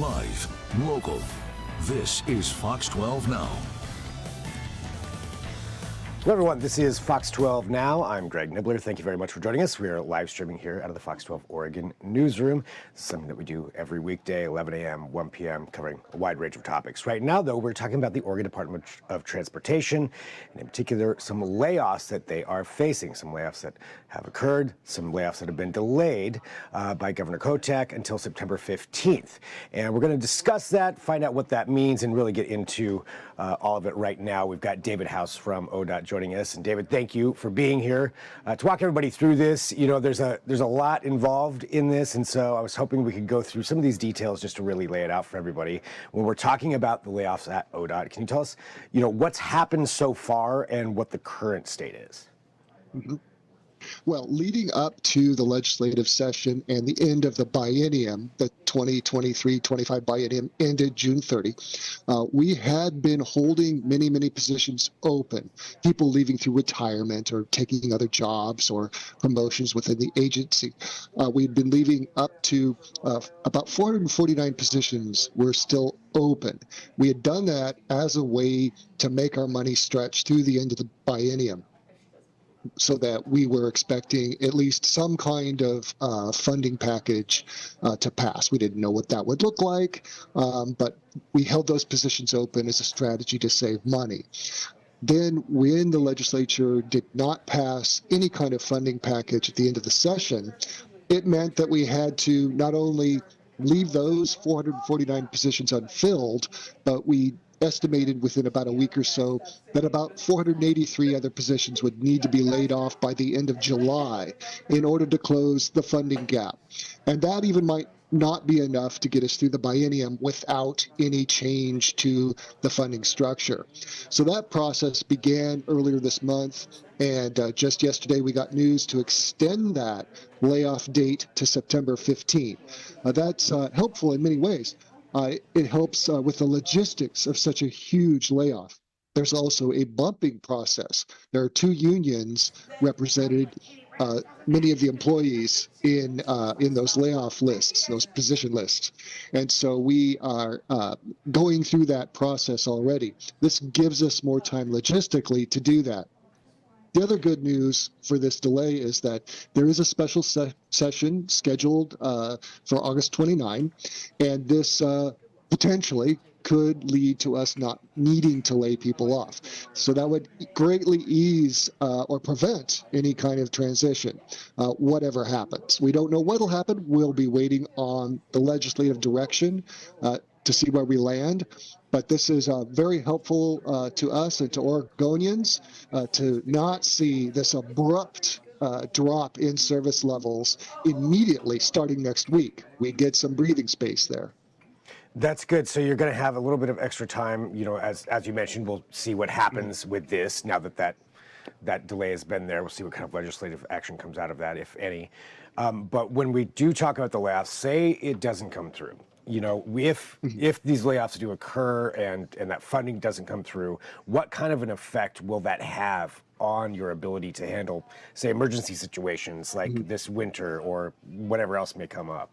Live, local. This is Fox 12 Now. Hello, everyone. This is Fox 12 Now. I'm Greg Nibbler. Thank you very much for joining us. We are live streaming here out of the Fox 12 Oregon newsroom. This is something that we do every weekday, 11 a.m., 1 p.m., covering a wide range of topics. Right now, though, we're talking about the Oregon Department of Transportation, and in particular, some layoffs that they are facing, some layoffs that have occurred, some layoffs that have been delayed by Governor Kotek until September 15th. And we're going to discuss that, find out what that means, and really get into all of it right now. We've got David House from ODOT joining us. And David, thank you for being here to walk everybody through this. You know, there's a lot involved in this, and so I was hoping we could go through some of these details just to really lay it out for everybody. When we're talking about the layoffs at ODOT, can you tell us, you know, what's happened so far and what the current state is? Mm-hmm. Well, leading up to the legislative session and the end of the biennium, the 2023-25 biennium ended June 30, we had been holding many positions open, people leaving through retirement or taking other jobs or promotions within the agency. We'd been leaving up to about 449 positions were still open. We had done that as a way to make our money stretch through the end of the biennium, so that we were expecting at least some kind of funding package to pass. We didn't know what that would look like, but we held those positions open as a strategy to save money. Then when the legislature did not pass any kind of funding package at the end of the session, it meant that we had to not only leave those 449 positions unfilled, but we estimated within about a week or so that about 483 other positions would need to be laid off by the end of July in order to close the funding gap. And that even might not be enough to get us through the biennium without any change to the funding structure. So that process began earlier this month, and just yesterday we got news to extend that layoff date to September 15th. That's helpful in many ways. It helps with the logistics of such a huge layoff. There's also a bumping process. There are two unions represented, many of the employees in those layoff lists, those position lists. And so we are going through that process already. This gives us more time logistically to do that. The other good news for this delay is that there is a special session scheduled for August 29, and this potentially could lead to us not needing to lay people off. So that would greatly ease or prevent any kind of transition, whatever happens. We don't know what will happen. We'll be waiting on the legislative direction to see where we land. But this is very helpful to us and to Oregonians to not see this abrupt drop in service levels immediately starting next week. We get some breathing space there. That's good. So you're going to have a little bit of extra time. You know, as you mentioned, we'll see what happens with this now that delay has been there. We'll see what kind of legislative action comes out of that, if any. But when we do talk about the layoffs, say it doesn't come through. You know, if these layoffs do occur and that funding doesn't come through, what kind of an effect will that have on your ability to handle, say, emergency situations like this winter or whatever else may come up?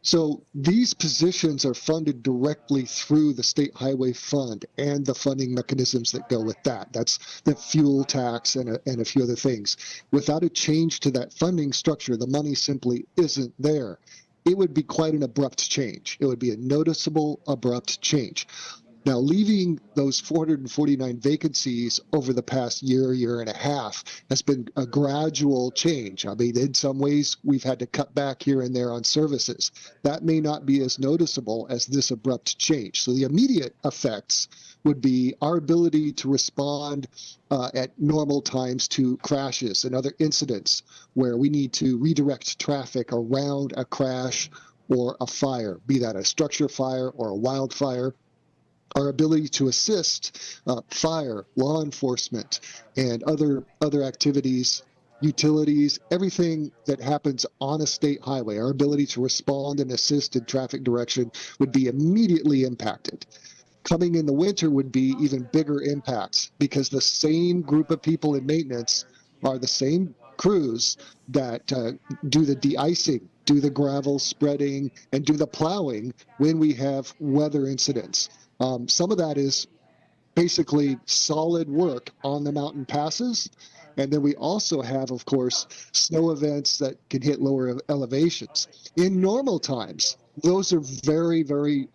So these positions are funded directly through the State Highway Fund and the funding mechanisms that go with that. That's the fuel tax and a few other things. Without a change to that funding structure, the money simply isn't there. It would be quite an abrupt change. It would be a noticeable, abrupt change. Now, leaving those 449 vacancies over the past year and a half has been a gradual change. I mean, in some ways, we've had to cut back here and there on services. That may not be as noticeable as this abrupt change. So the immediate effects would be our ability to respond at normal times to crashes and other incidents where we need to redirect traffic around a crash or a fire, be that a structure fire or a wildfire. Our ability to assist fire, law enforcement, and other activities, utilities, everything that happens on a state highway, our ability to respond and assist in traffic direction would be immediately impacted. Coming in the winter would be even bigger impacts because the same group of people in maintenance are the same crews that do the de-icing do the gravel spreading, and do the plowing when we have weather incidents. Some of that is basically solid work on the mountain passes. And then we also have, of course, snow events that can hit lower elevations. In normal times, those are very, very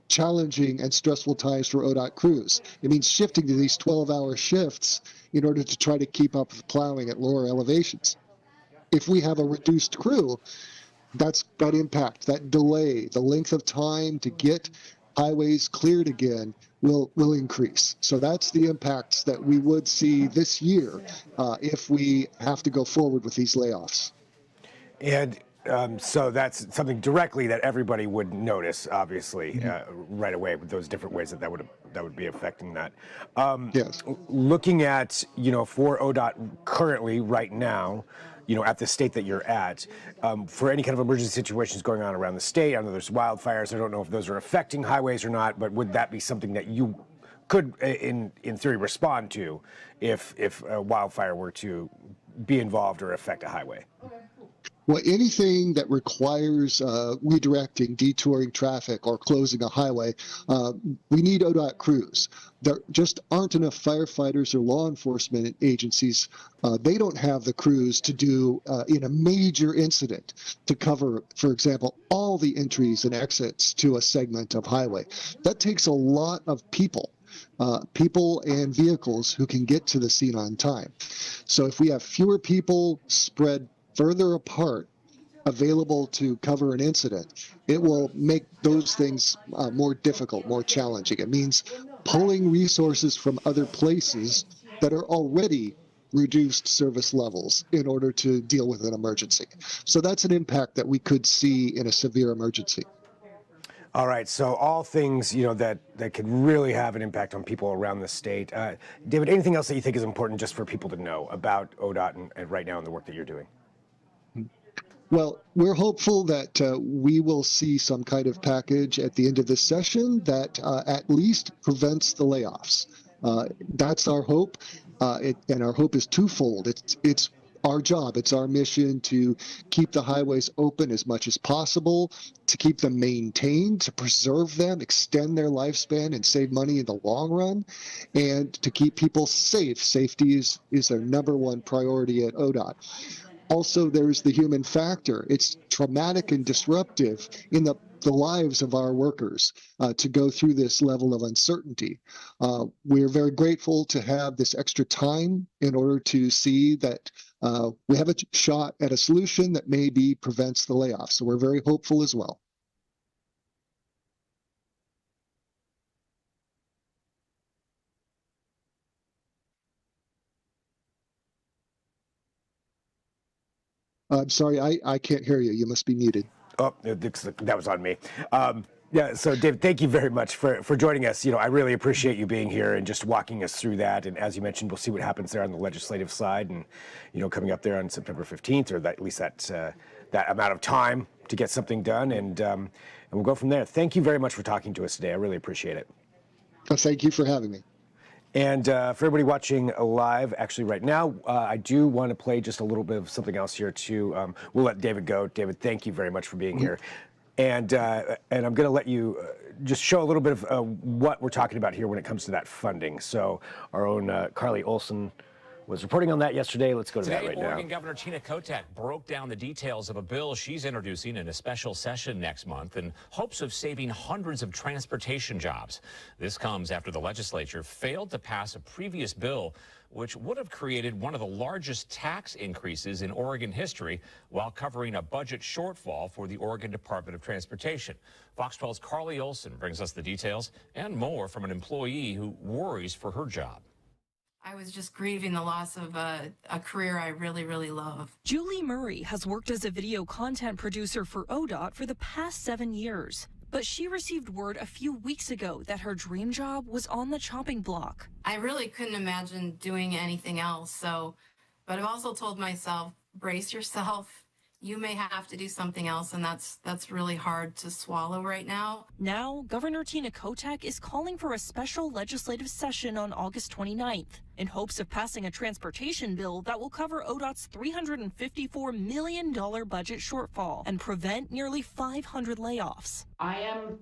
challenging and stressful times for ODOT crews. It means shifting to these 12-hour shifts in order to try to keep up with plowing at lower elevations. If we have a reduced crew, that impact, that delay, the length of time to get highways cleared again will increase. So that's the impacts that we would see this year if we have to go forward with these layoffs. And so that's something directly that everybody would notice, obviously, right away, with those different ways that would be affecting that. Yes. Looking at, for ODOT currently, right now, at the state that you're at, for any kind of emergency situations going on around the state. I know there's wildfires. I don't know if those are affecting highways or not, but would that be something that you could, in theory, respond to if a wildfire were to be involved or affect a highway? Well, anything that requires redirecting, detouring traffic, or closing a highway, we need ODOT crews. There just aren't enough firefighters or law enforcement agencies. They don't have the crews to do in a major incident to cover, for example, all the entries and exits to a segment of highway. That takes a lot of people. People and vehicles who can get to the scene on time. So if we have fewer people spread further apart available to cover an incident, it will make those things more difficult, more challenging. It means pulling resources from other places that are already reduced service levels in order to deal with an emergency. So that's an impact that we could see in a severe emergency. All right, so all things, that could really have an impact on people around the state. David, anything else that you think is important just for people to know about ODOT and right now and the work that you're doing? Well, we're hopeful that we will see some kind of package at the end of this session that at least prevents the layoffs. That's our hope, and our hope is twofold. It's our job, it's our mission to keep the highways open as much as possible, to keep them maintained, to preserve them, extend their lifespan, and save money in the long run, and to keep people safe. Safety is our number one priority at ODOT. Also, there's the human factor. It's traumatic and disruptive in the lives of our workers to go through this level of uncertainty. We're very grateful to have this extra time in order to see that we have a shot at a solution that maybe prevents the layoffs. So we're very hopeful as well. I'm sorry, I can't hear you. You must be muted. Oh, that was on me. Yeah, so David, thank you very much for joining us. I really appreciate you being here and just walking us through that. And as you mentioned, we'll see what happens there on the legislative side and, coming up there on September 15th, or at least that amount of time to get something done. And we'll go from there. Thank you very much for talking to us today. I really appreciate it. Thank you for having me. And for everybody watching live, actually right now, I do want to play just a little bit of something else here too. We'll let David go. David, thank you very much for being here. And I'm going to let you just show a little bit of what we're talking about here when it comes to that funding. So our own Carly Olson was reporting on that yesterday. Let's go to that right now. Oregon Governor Tina Kotek broke down the details of a bill she's introducing in a special session next month in hopes of saving hundreds of transportation jobs. This comes after the legislature failed to pass a previous bill which would have created one of the largest tax increases in Oregon history while covering a budget shortfall for the Oregon Department of Transportation. Fox 12's Carly Olson brings us the details and more from an employee who worries for her job. I was just grieving the loss of a career I really, really love. Julie Murray has worked as a video content producer for ODOT for the past 7 years. But she received word a few weeks ago that her dream job was on the chopping block. I really couldn't imagine doing anything else. But I've also told myself, brace yourself. you may have to do something else, and that's really hard to swallow right now. Now, Governor Tina Kotek is calling for a special legislative session on August 29th in hopes of passing a transportation bill that will cover ODOT's $354 million budget shortfall and prevent nearly 500 layoffs. I am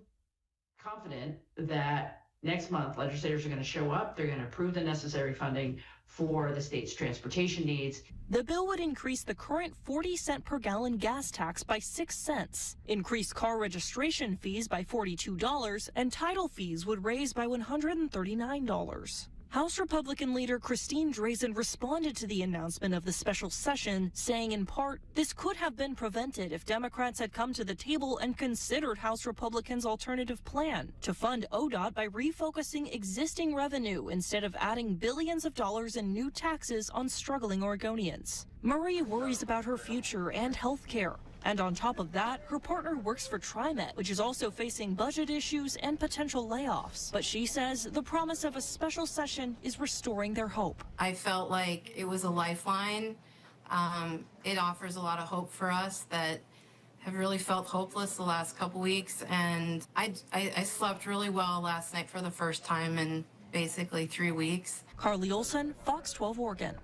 confident that next month legislators are going to show up. They're going to approve the necessary funding for the state's transportation needs. The bill would increase the current 40-cent per gallon gas tax by 6 cents, increase car registration fees by $42, and title fees would raise by $139. House Republican leader Christine Drazen responded to the announcement of the special session, saying in part, this could have been prevented if Democrats had come to the table and considered House Republicans' alternative plan to fund ODOT by refocusing existing revenue instead of adding billions of dollars in new taxes on struggling Oregonians. Marie worries about her future and health care. And on top of that, her partner works for TriMet, which is also facing budget issues and potential layoffs. But she says the promise of a special session is restoring their hope. I felt like it was a lifeline. It offers a lot of hope for us that have really felt hopeless the last couple weeks. And I slept really well last night for the first time in basically 3 weeks. Carly Olson, Fox 12 Oregon.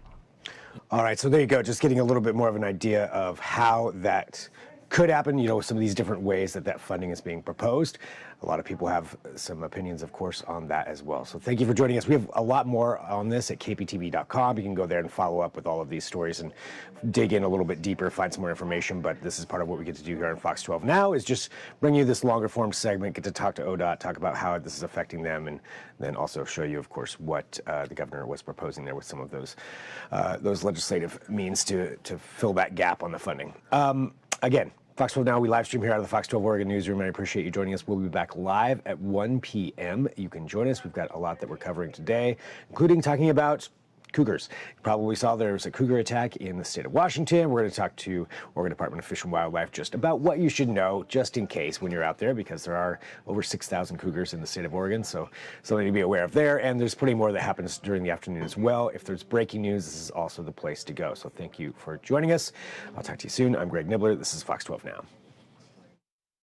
All right, so there you go. Just getting a little bit more of an idea of how that could happen, some of these different ways that funding is being proposed. A lot of people have some opinions, of course, on that as well. So thank you for joining us. We have a lot more on this at kptv.com. You can go there and follow up with all of these stories and dig in a little bit deeper, find some more information. But this is part of what we get to do here on Fox 12 now, is just bring you this longer form segment, get to talk to ODOT, talk about how this is affecting them, and then also show you, of course, what the governor was proposing there with some of those legislative means to fill that gap on the funding. Again, Fox 12 Now, we live stream here out of the Fox 12 Oregon newsroom. I appreciate you joining us. We'll be back live at 1 p.m. You can join us. We've got a lot that we're covering today, including talking about cougars. You probably saw there was a cougar attack in the state of Washington. We're going to talk to Oregon Department of Fish and Wildlife just about what you should know just in case when you're out there, because there are over 6,000 cougars in the state of Oregon, so something to be aware of there. And there's plenty more that happens during the afternoon as well. If there's breaking news, this is also the place to go. So thank you for joining us. I'll talk to you soon. I'm Greg Nibbler. This is Fox 12 Now.